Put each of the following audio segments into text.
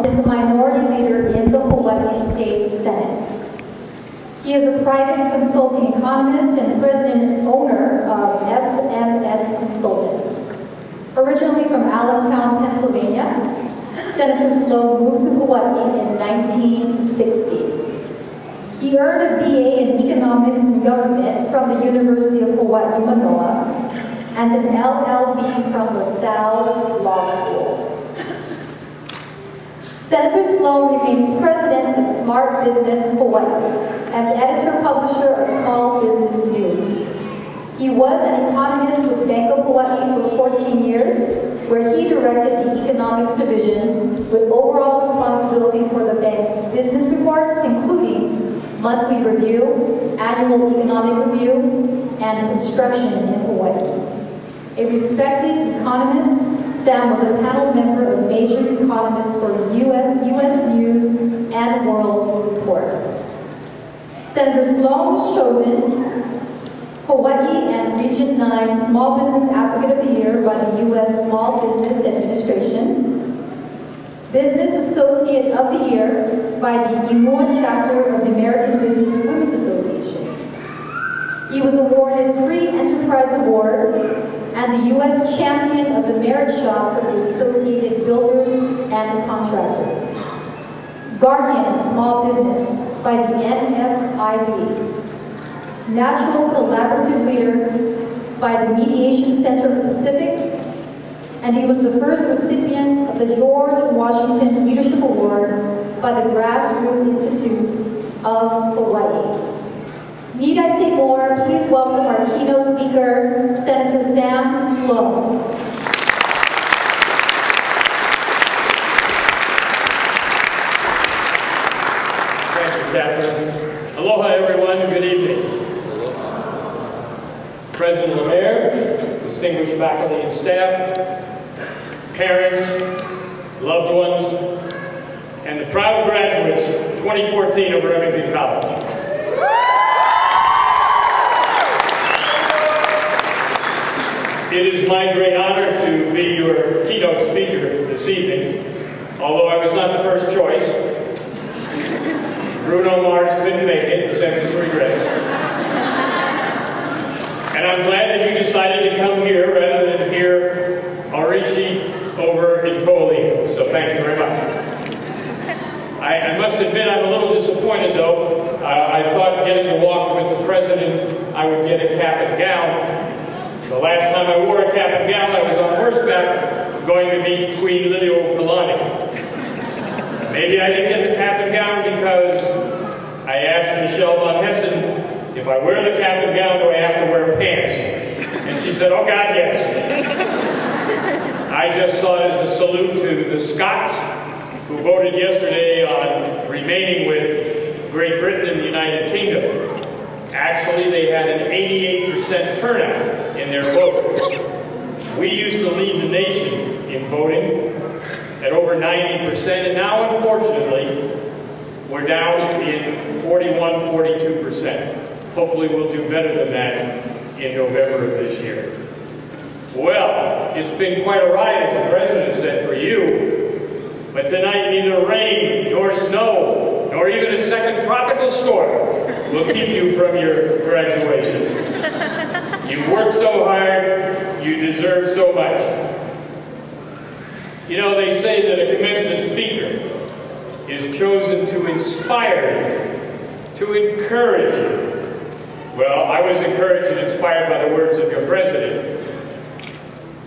Slom is the minority leader in the Hawaii State Senate. He is a private consulting economist and president and owner of SMS Consultants. Originally from Allentown, Pennsylvania, Senator Slom moved to Hawaii in 1960. He earned a BA in Economics and Government from the University of Hawaii, Manoa, and an LLB from LaSalle Law School. Senator Slom remains president of Smart Business Hawaii and editor-publisher of Small Business News. He was an economist with Bank of Hawaii for 14 years, where he directed the economics division with overall responsibility for the bank's business reports, including monthly review, annual economic review, and construction in Hawaii. A respected economist, Sam was a panel member of major economists for U.S. News and World Report. Senator Slom was chosen Hawaii and Region 9 Small Business Advocate of the Year by the U.S. Small Business Administration, Business Associate of the Year by the Imua chapter of the American Business Women's Association. He was awarded Free Enterprise Award and the U.S. Champion of the Merit Shop for the Associated Builders and Contractors. Guardian of Small Business by the NFIB. Natural Collaborative Leader by the Mediation Center of the Pacific, and he was the first recipient of the George Washington Leadership Award by the Grassroots Institute of Hawaii. Need I say more? Please welcome our keynote speaker, Senator Sam Slom. Thank you, Catherine. Aloha, everyone. Good evening. President LeMaire, distinguished faculty and staff, parents, loved ones, and the proud graduates 2014 of Remington College. It is my great honor to be your keynote speaker this evening, although I was not the first choice. Bruno Mars couldn't make it, he sends his regrets. And I'm glad that you decided to come here rather than hear Arishi over in Ko'olina, so thank you very much. I must admit I'm a little disappointed though. I thought getting to walk with the president I would get a cap and gown. The last time I wore a cap and gown I was on horseback going to meet Queen Liliuokalani. Maybe I didn't get the cap and gown because I asked Michelle von Hessen, if I wear the cap and gown, do I have to wear pants? And she said, oh God, yes. I just saw it as a salute to the Scots who voted yesterday on remaining with Great Britain and the United Kingdom. Actually, they had an 88% turnout in their vote. We used to lead the nation in voting at over 90%, and now, unfortunately, we're down in 41, 42%. Hopefully we'll do better than that in November of this year. Well, it's been quite a ride, as the president said, for you. But tonight neither rain, nor snow, nor even a second tropical storm will keep you from your graduation. You've worked so hard, you deserve so much. You know, they say that a commencement speaker is chosen to inspire you, to encourage you. Well, I was encouraged and inspired by the words of your president.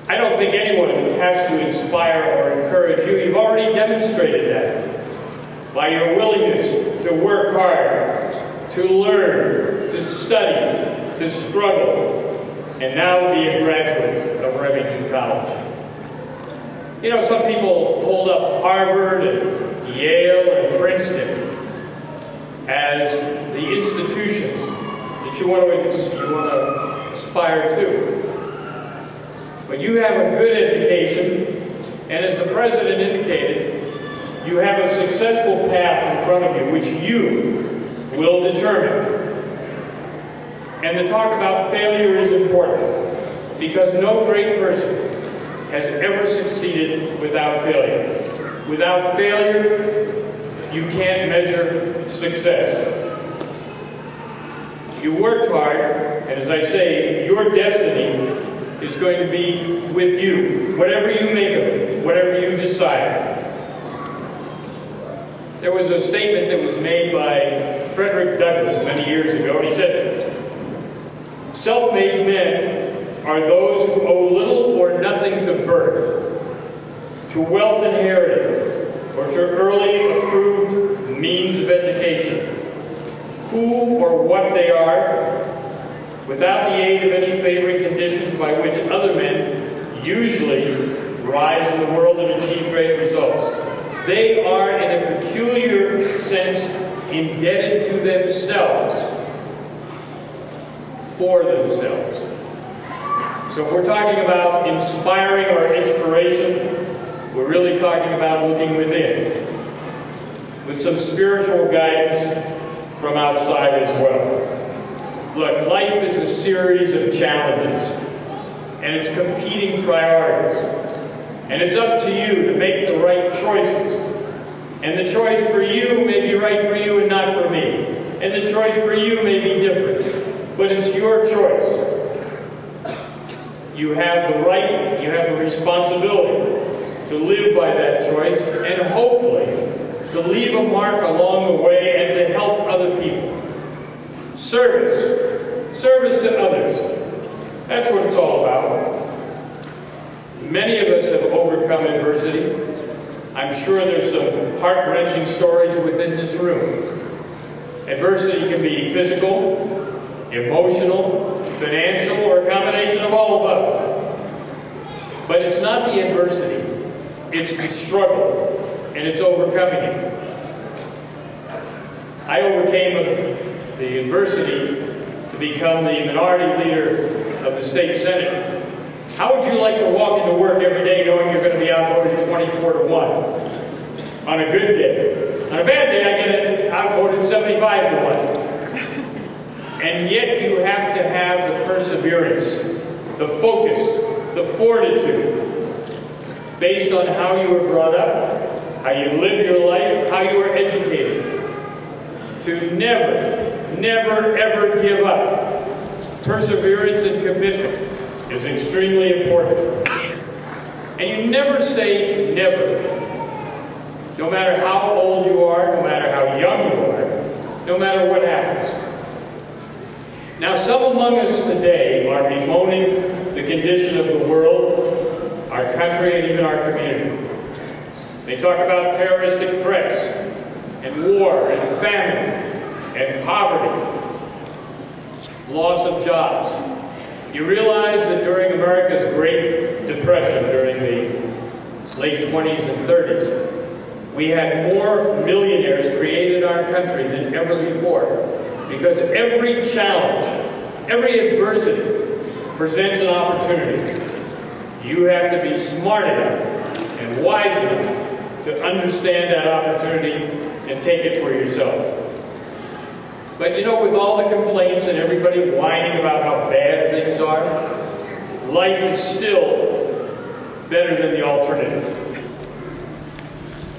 I don't think anyone has to inspire or encourage you. You've already demonstrated that by your willingness to work hard, to learn, to study, to struggle, and now be a graduate of Remington College. You know, some people hold up Harvard and Yale and Princeton as the institutions that you want to aspire to. But you have a good education, and as the president indicated, you have a successful path in front of you, which you will determine. And the talk about failure is important, because no great person has ever succeeded without failure. Without failure, you can't measure success. You worked hard, and as I say, your destiny is going to be with you, whatever you make of it, whatever you decide. There was a statement that was made by Frederick Douglass many years ago, and he said, "Self-made men are those who owe little or nothing to birth, to wealth inherited, or to early approved means of education. Who or what they are, without the aid of any favoring conditions by which other men usually rise in the world and achieve great results. They are, in a peculiar sense, indebted to themselves, for themselves." So if we're talking about inspiring or inspiration, we're really talking about looking within, with some spiritual guidance from outside as well. Look, life is a series of challenges, and it's competing priorities. And it's up to you to make the right choices. And the choice for you may be right for you and not for me. And the choice for you may be different. But it's your choice. You have the right, you have the responsibility to live by that choice, and hopefully to leave a mark along the way and to help other people. Service to others. That's what it's all about. Many of us have overcome adversity. I'm sure there's some heart-wrenching stories within this room. Adversity can be physical, emotional, financial, or a combination of all above. But it's not the adversity. It's the struggle, and it's overcoming it. I overcame the adversity to become the minority leader of the state senate. How would you like to walk into work every day knowing you're going to be outvoted 24-1? On a good day. On a bad day, I get outvoted 75-1. And yet you have to have the perseverance, the focus, the fortitude, based on how you were brought up, how you live your life, how you were educated, to never, ever give up. Perseverance and commitment is extremely important. And you never say never. No matter how old you are, no matter how young you are, no matter what happens. Now, some among us today are bemoaning the condition of the world, our country, and even our community. They talk about terroristic threats, and war, and famine, and poverty, loss of jobs. You realize that during America's Great Depression, during the late 20s and 30s, we had more millionaires created in our country than ever before. Because every challenge, every adversity presents an opportunity. You have to be smart enough and wise enough to understand that opportunity and take it for yourself. But you know, with all the complaints and everybody whining about how bad things are, life is still better than the alternative.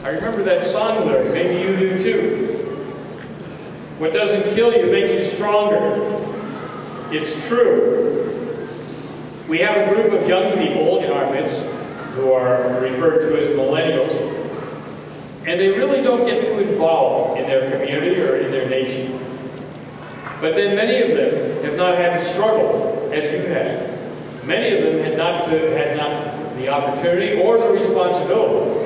I remember that song lyric, maybe you do too. What doesn't kill you makes you stronger. It's true. We have a group of young people in our midst who are referred to as millennials, and they really don't get too involved in their community or in their nation. But then many of them have not had to struggle as you have. Many of them had not the opportunity or the responsibility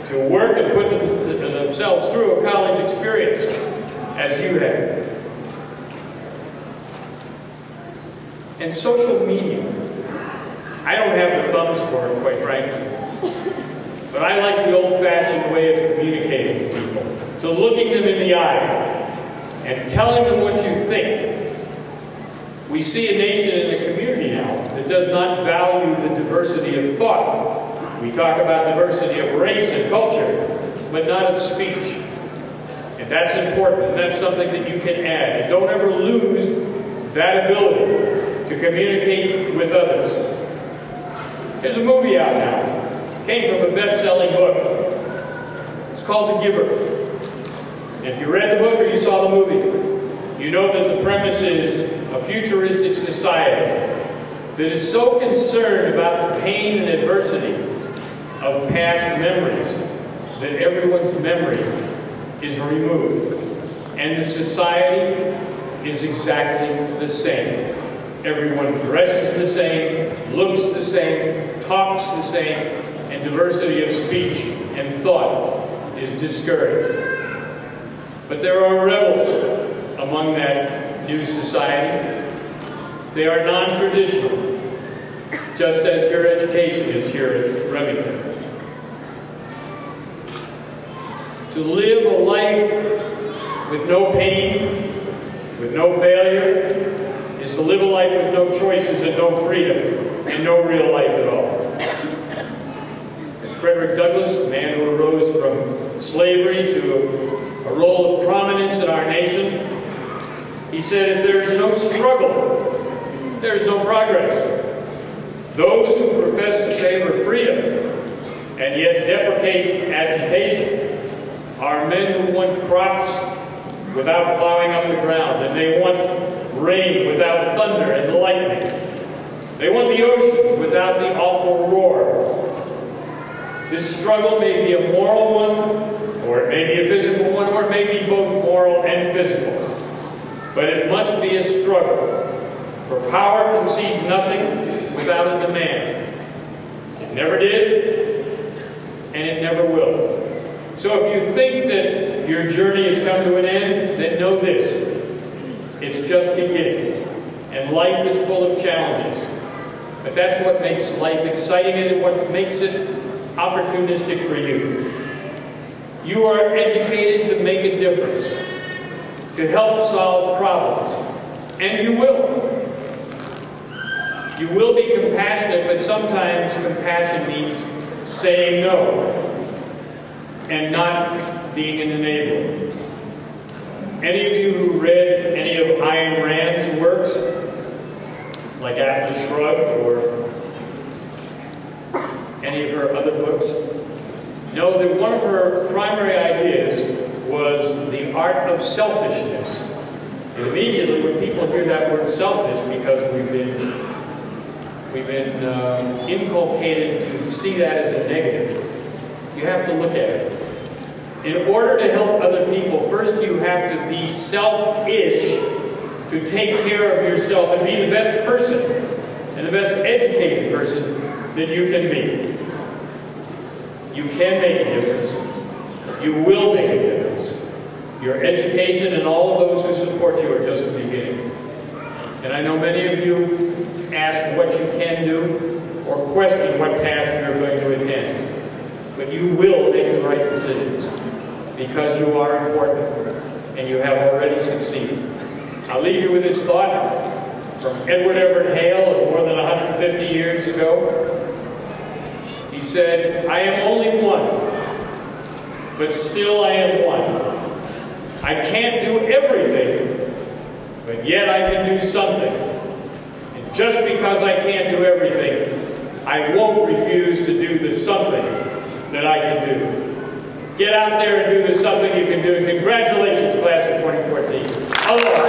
to work and put themselves through a college experience as you have. And social media, I don't have the thumbs for it, quite frankly. But I like the old-fashioned way of communicating to people, to looking them in the eye and telling them what you think. We see a nation and a community now that does not value the diversity of thought. We talk about diversity of race and culture, but not of speech. And that's important, and that's something that you can add. And don't ever lose that ability to communicate with others. There's a movie out now. It came from a best-selling book. It's called The Giver. If you read the book or you saw the movie, you know that the premise is a futuristic society that is so concerned about the pain and adversity of past memories that everyone's memory is removed. And the society is exactly the same. Everyone dresses the same, looks the same, talks the same, and diversity of speech and thought is discouraged. But there are rebels among that new society. They are non-traditional, just as your education is here at Remington. To live a life with no pain, with no failure, is to live a life with no choices and no freedom, and no real life at all. As Frederick Douglass, a man who arose from slavery to a role of prominence in our nation, he said, if there is no struggle, there is no progress. Those who profess to favor freedom and yet deprecate agitation are men who want crops without plowing up the ground, and they want rain without thunder and lightning. They want the ocean without the awful roar. This struggle may be a moral one, or it may be a physical one, or it may be both moral and physical. But it must be a struggle, for power concedes nothing without a demand. It never did, and it never will. So if you think that your journey has come to an end, then know this: it's just beginning, and life is full of challenges. But that's what makes life exciting and what makes it opportunistic for you. You are educated to make a difference, to help solve problems, and you will. You will be compassionate, but sometimes compassion means saying no and not being an enabler. Any of you who read any of Ayn Rand's works, like Atlas Shrugged or any of her other books, know that one of her primary ideas was the art of selfishness. And immediately when people hear that word selfish, because we've been inculcated to see that as a negative, you have to look at it. In order to help other people, first you have to be selfish, to take care of yourself and be the best person and the best educated person that you can be. You can make a difference. You will make a difference. Your education and all of those who support you are just the beginning. And I know many of you ask what you can do or question what path you're going to attend. But you will make the right decisions because you are important and you have already succeeded. I'll leave you with this thought from Edward Everett Hale of more than 150 years ago. He said, "I am only one, but still I am one. I can't do everything, but yet I can do something. And just because I can't do everything, I won't refuse to do the something that I can do." Get out there and do the something you can do. Congratulations, class of 2014. Aloha.